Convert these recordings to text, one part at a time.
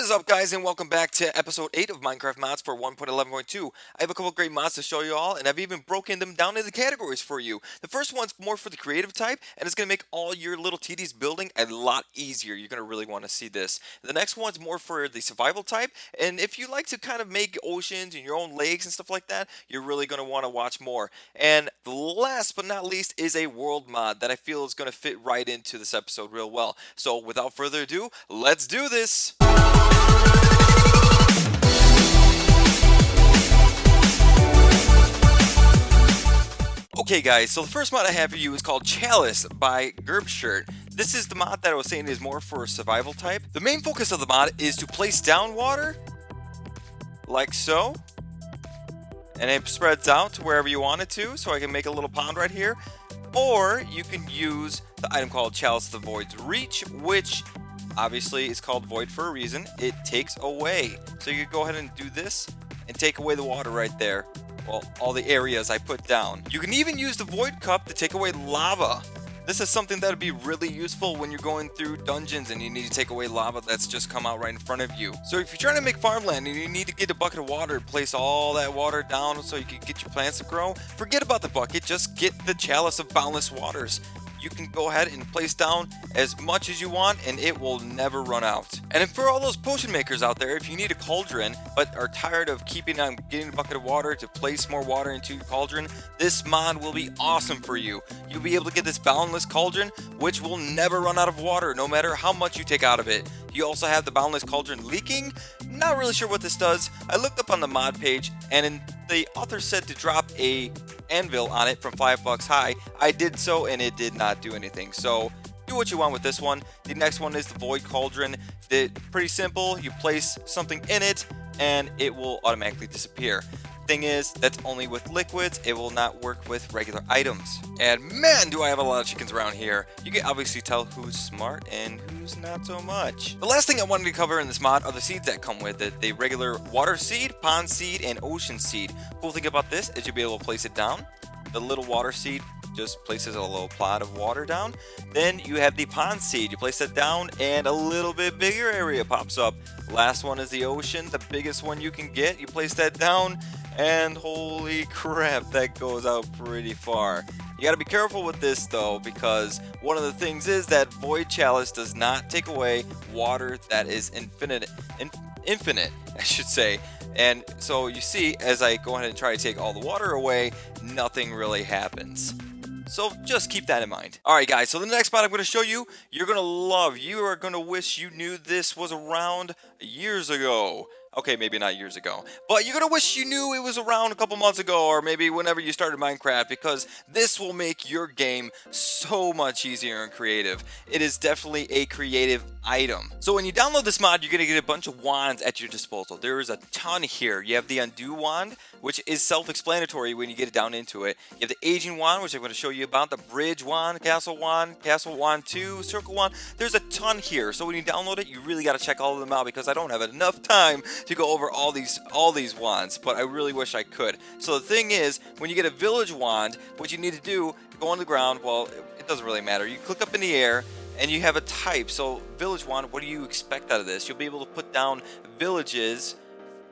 What is up, guys, and welcome back to episode 8 of Minecraft mods for 1.11.2. I have a couple great mods to show you all, and I've even broken them down into categories for you. The first one's more for the creative type, and it's going to make all your little TD's building a lot easier. You're going to really want to see this. The next one's more for the survival type, and if you like to kind of make oceans and your own lakes and stuff like that, you're really going to want to watch more. And the last but not least is a world mod that I feel is going to fit right into this episode real well. So without further ado, let's do this! Okay guys, so the first mod I have for you is called Chalice by Gerbshirt. This is the mod that I was saying is more for survival type. The main focus of the mod is to place down water, like so, and it spreads out to wherever you want it to, so I can make a little pond right here. Or you can use the item called Chalice the Void's Reach, which obviously is called Void for a reason. It takes away. So you can go ahead and do this and take away the water right there. Well, all the areas I put down. You can even use the Void Cup to take away lava. This is something that would be really useful when you're going through dungeons and you need to take away lava that's just come out right in front of you. So if you're trying to make farmland and you need to get a bucket of water and place all that water down so you can get your plants to grow, forget about the bucket, just get the Chalice of Boundless Waters. You can go ahead and place down as much as you want and it will never run out. And for all those potion makers out there, if you need a cauldron but are tired of keeping on getting a bucket of water to place more water into your cauldron, this mod will be awesome for you. You'll be able to get this boundless cauldron which will never run out of water no matter how much you take out of it. You also have the boundless cauldron leaking. Not really sure what this does. I looked up on the mod page and the author said to drop a anvil on it from $5 high. I did so and it did not do anything. So do what you want with this one. The next one is the Void Cauldron. Pretty simple. You place something in it and it will automatically disappear. Thing is, that's only with liquids. It will not work with regular items. And man, do I have a lot of chickens around here. You can obviously tell who's smart and who's not so much. The last thing I wanted to cover in this mod are the seeds that come with it. The regular water seed, pond seed, and ocean seed. Cool thing about this is you'll be able to place it down. The little water seed just places a little plot of water down. Then you have the pond seed. You place that down and a little bit bigger area pops up. Last one is the ocean, the biggest one you can get. You place that down and holy crap, that goes out pretty far. You gotta be careful with this though, because one of the things is that Void Chalice does not take away water that is infinite, I should say. And so you see, as I go ahead and try to take all the water away, nothing really happens. So just keep that in mind. Alright guys, so the next mod I'm going to show you, you're going to love. You are going to wish you knew this was around years ago. Okay, maybe not years ago, but you're going to wish you knew it was around a couple months ago or maybe whenever you started Minecraft, because this will make your game so much easier and creative. It is definitely a creative item. So when you download this mod, you're going to get a bunch of wands at your disposal. There is a ton here. You have the Undo wand, which is self-explanatory when you get it down into it. You have the Aging wand, which I'm going to show you about, the Bridge wand, Castle wand 2, Circle wand. There's a ton here. So when you download it, you really got to check all of them out because I don't have enough time to go over all these wands, but I really wish I could. So the thing is, when you get a village wand, what you need to do, go on the ground. Well, it doesn't really matter. You click up in the air and you have a type. So village wand, what do you expect out of this? You'll be able to put down villages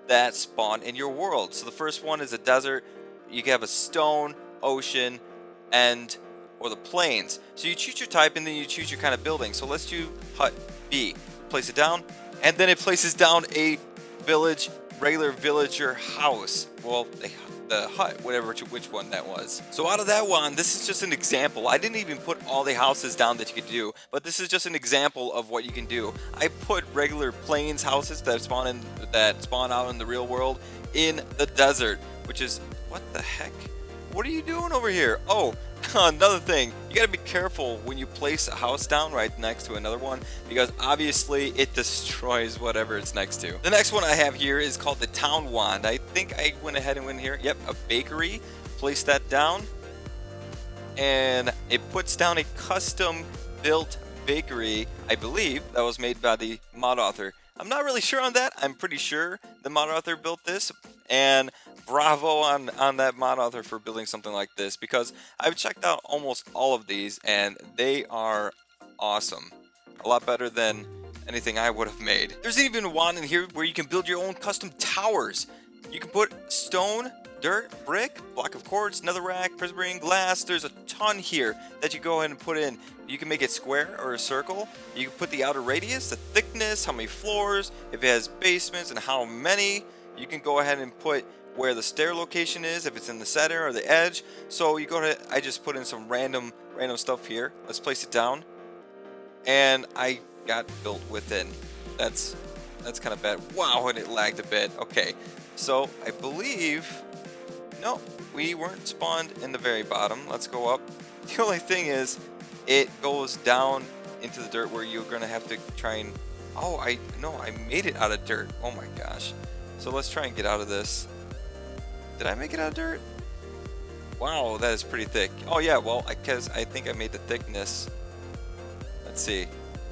that spawn in your world. So the first one is a desert. You can have a stone, ocean, or the plains. So you choose your type and then you choose your kind of building. So let's do hut B. Place it down, and then it places down a village, regular villager house. Well, the hut, which one that was. So out of that one, this is just an example. I didn't even put all the houses down that you could do, but this is just an example of what you can do. I put regular plains houses that spawn out in the real world in the desert, which is, what the heck? What are you doing over here? Oh, another thing, you gotta be careful when you place a house down right next to another one, because obviously it destroys whatever it's next to. The next one I have here is called the Town Wand. I think I went ahead and went here. Yep, a bakery. Place that down, and it puts down a custom built bakery. I believe that was made by the mod author. I'm not really sure on that. I'm pretty sure the mod author built this, and bravo on that mod author for building something like this, because I've checked out almost all of these and they are awesome. A lot better than anything I would have made. There's even a wand in here where you can build your own custom towers. You can put stone, dirt, brick, block of quartz, netherrack, prismarine, glass. There's a ton here that you go ahead and put in. You can make it square or a circle. You can put the outer radius, the thickness, how many floors, if it has basements and how many. You can go ahead and put where the stair location is, if it's in the center or the edge. So you go ahead, I just put in some random stuff here. Let's place it down. And I got built within. That's kind of bad. Wow, and it lagged a bit. Okay, so I believe, no, we weren't spawned in the very bottom. Let's go up. The only thing is, it goes down into the dirt where you're gonna have to try and, oh, I made it out of dirt. Oh my gosh. So let's try and get out of this. Did I make it out of dirt? Wow, that is pretty thick. Oh yeah, well, because I think I made the thickness, let's see,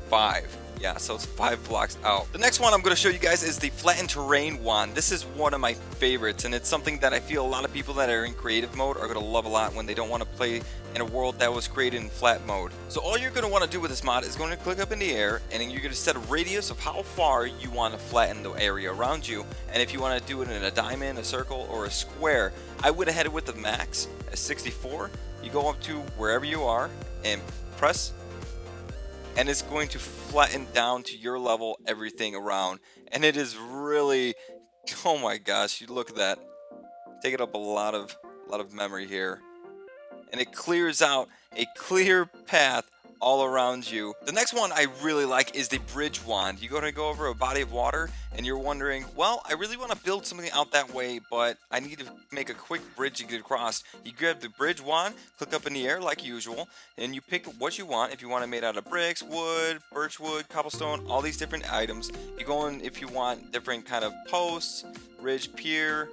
5. Yeah, so it's 5 blocks out. The next one I'm going to show you guys is the flattened terrain wand. This is one of my favorites, and it's something that I feel a lot of people that are in creative mode are going to love a lot when they don't want to play in a world that was created in flat mode. So all you're going to want to do with this mod is going to click up in the air, and then you're going to set a radius of how far you want to flatten the area around you. And if you want to do it in a diamond, a circle, or a square, I would have had it with the max at 64. You go up to wherever you are and press, and it's going to flatten down to your level everything around. And it is really, oh my gosh, you look at that, taking up a lot of memory here, and it clears out a clear path all around you. The next one I really like is the bridge wand. You're going to go over a body of water and you're wondering, well, I really want to build something out that way, but I need to make a quick bridge to get across. You grab the bridge wand, click up in the air like usual, and you pick what you want. If you want it made out of bricks, wood, birch wood, cobblestone, all these different items. You go in if you want different kind of posts, ridge, pier,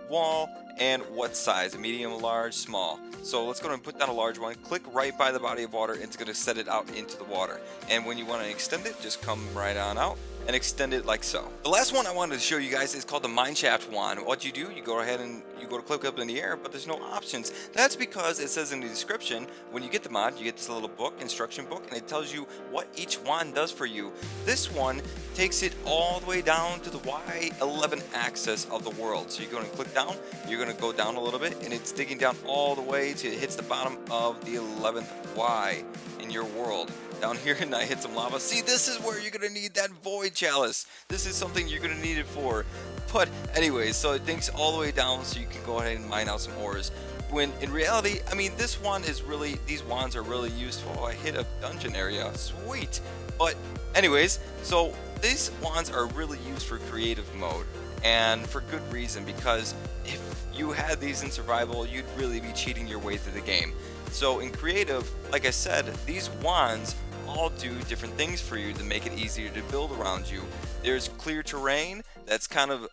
wall, and what size, a medium, large, small. So let's go and put down a large one, click right by the body of water, and it's going to set it out into the water. And when you want to extend it, just come right on out and extend it like so. The last one I wanted to show you guys is called the mineshaft wand. What you do, you go ahead and you go to click up in the air, but there's no options. That's because it says in the description, when you get the mod, you get this little book, instruction book, and it tells you what each wand does for you. This one takes it all the way down to the Y11 axis of the world. So you're going to click down, you're going to go down a little bit, and it's digging down all the way to it hits the bottom of the 11th Y in your world. Down here, and I hit some lava. See, this is where you're gonna need that void chalice. This is something you're gonna need it for. But anyways, so it digs all the way down so you can go ahead and mine out some ores. When in reality, I mean, this one is really, these wands are really useful. Oh, I hit a dungeon area, sweet. But anyways, so these wands are really used for creative mode, and for good reason, because if you had these in survival, you'd really be cheating your way through the game. So in creative, like I said, these wands all do different things for you to make it easier to build around you. There's clear terrain that's kind of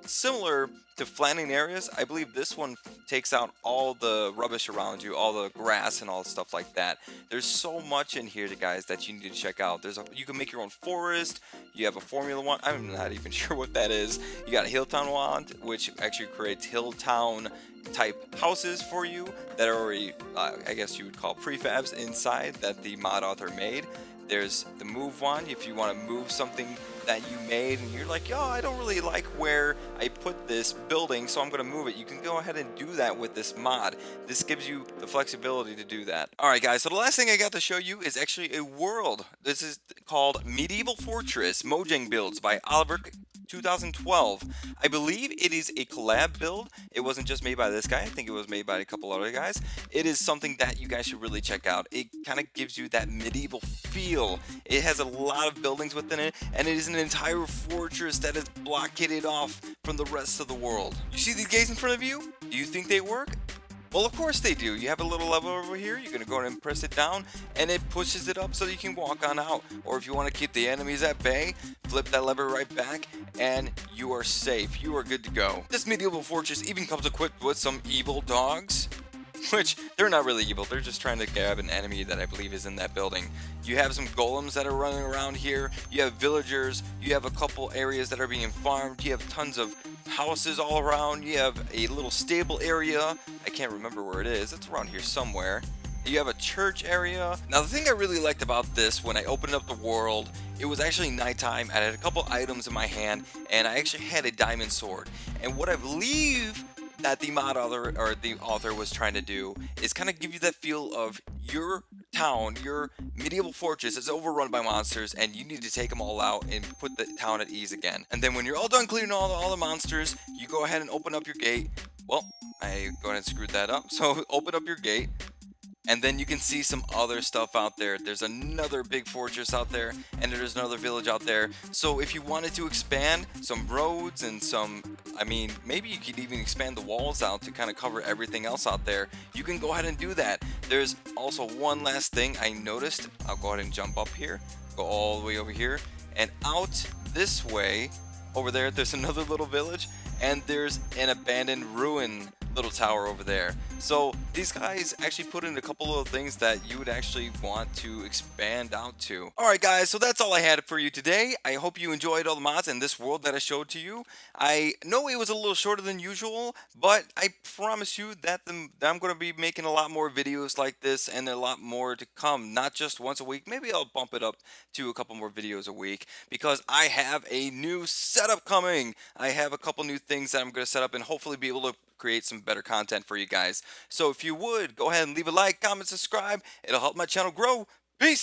similar to flattening areas. I believe this one takes out all the rubbish around you, all the grass and all the stuff like that. There's so much in here, guys, that you need to check out. You can make your own forest. You have a formula wand. I'm not even sure what that is. You got a Hilltown wand, which actually creates Hilltown type houses for you that are already, I guess you would call prefabs inside that the mod author made. There's the move wand if you want to move something that you made and you're like, yo, I don't really like where I put this building, so I'm going to move it. You can go ahead and do that with this mod. This gives you the flexibility to do that. Alright guys, so the last thing I got to show you is actually a world. This is called Medieval Fortress Mojang Builds by Oliver 2012. I believe it is a collab build. It wasn't just made by this guy. I think it was made by a couple other guys. It is something that you guys should really check out. It kind of gives you that medieval feel. It has a lot of buildings within it, and it is an entire fortress that is blockaded off from the rest of the world. You see these gates in front of you? Do you think they work? Well, of course they do. You have a little lever over here. You're going to go ahead and press it down, and it pushes it up so you can walk on out. Or if you want to keep the enemies at bay, flip that lever right back, and you are safe. You are good to go. This medieval fortress even comes equipped with some evil dogs, which they're not really evil. They're just trying to grab an enemy that I believe is in that building. You have some golems that are running around here. You have villagers. You have a couple areas that are being farmed. You have tons of houses all around. You have a little stable area. I can't remember where it is. It's around here somewhere. You have a church area. Now, the thing I really liked about this, when I opened up the world, it was actually nighttime. I had a couple items in my hand, and I actually had a diamond sword. And what I believe that the mod author or the author was trying to do is kind of give you that feel of your town, your medieval fortress is overrun by monsters, and you need to take them all out and put the town at ease again. And then when you're all done clearing all the monsters, you go ahead and open up your gate. Well, I go ahead and screwed that up. So open up your gate, and then you can see some other stuff out there. There's another big fortress out there, and there's another village out there. So if you wanted to expand some roads and I mean, maybe you could even expand the walls out to kind of cover everything else out there. You can go ahead and do that. There's also one last thing I noticed. I'll go ahead and jump up here, go all the way over here, and out this way, over there, there's another little village, and there's an abandoned ruin little tower over there. So these guys actually put in a couple of things that you would actually want to expand out to. Alright guys, so that's all I had for you today. I hope you enjoyed all the mods in this world that I showed to you. I know it was a little shorter than usual, but I promise you that I'm going to be making a lot more videos like this, and a lot more to come. Not just once a week, maybe I'll bump it up to a couple more videos a week, because I have a new setup coming. I have a couple new things that I'm going to set up and hopefully be able to create some better content for you guys. So if you would, go ahead and leave a like, comment, subscribe. It'll help my channel grow. Peace!